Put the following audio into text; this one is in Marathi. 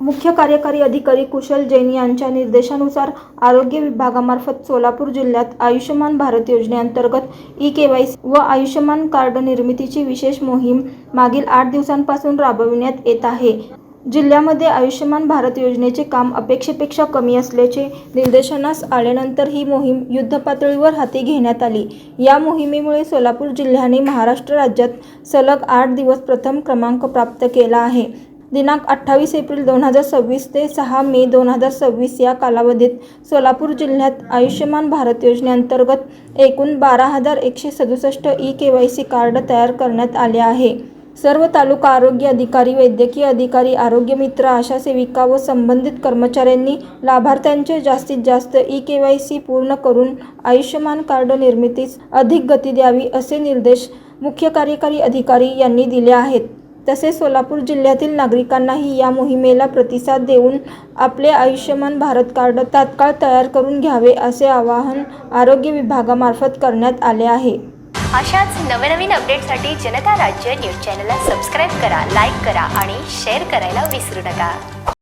मुख्य कार्यकारी अधिकारी कुशल जैन यांच्या निर्देशानुसार आरोग्य विभागामार्फत सोलापूर जिल्ह्यात आयुष्यमान भारत योजनेअंतर्गत ई-केवायसी व आयुष्यमान कार्ड निर्मितीची विशेष मोहीम मागील 8 दिवसांपासून राबविण्यात येत आहे। जिल्ह्यामध्ये आयुष्यमान भारत योजनेचे काम अपेक्षेपेक्षा कमी असल्याचे निदर्शनास आल्यानंतर ही मोहीम युद्धपातळीवर हाती घेण्यात आली। या मोहिमेमुळे सोलापूर जिल्ह्याने महाराष्ट्र राज्यात सलग 8 दिवस प्रथम क्रमांक प्राप्त केला आहे। दिनांक 28 एप्रिल 2026 ते 6 मे 2026 या कालावधीत सोलापूर जिल्ह्यात आयुष्यमान भारत योजनेअंतर्गत एकूण 12,167 ई-केवायसी कार्ड तयार करण्यात आले आहे। सर्व तालुका आरोग्य अधिकारी, वैद्यकीय अधिकारी, आरोग्य मित्र, आशा सेविका व संबंधित कर्मचाऱ्यांनी लाभार्थ्यांचे जास्तीत जास्त ई-केवायसी पूर्ण करून आयुष्यमान कार्ड निर्मितीस अधिक गती द्यावी असे निर्देश मुख्य कार्यकारी अधिकारी यांनी दिले आहेत। तसेच सोलापूर जिल्ह्यातील नागरिकांनाही या मोहिमेला प्रतिसाद देऊन आपले आयुष्यमान भारत कार्ड तात्काळ तयार करून घ्यावे असे आवाहन आरोग्य विभागामार्फत करण्यात आले आहे। अशाच नवनवीन अपडेटसाठी जनता राज्य न्यूज चॅनलला सबस्क्राईब करा, लाईक करा आणि शेअर करायला विसरू नका।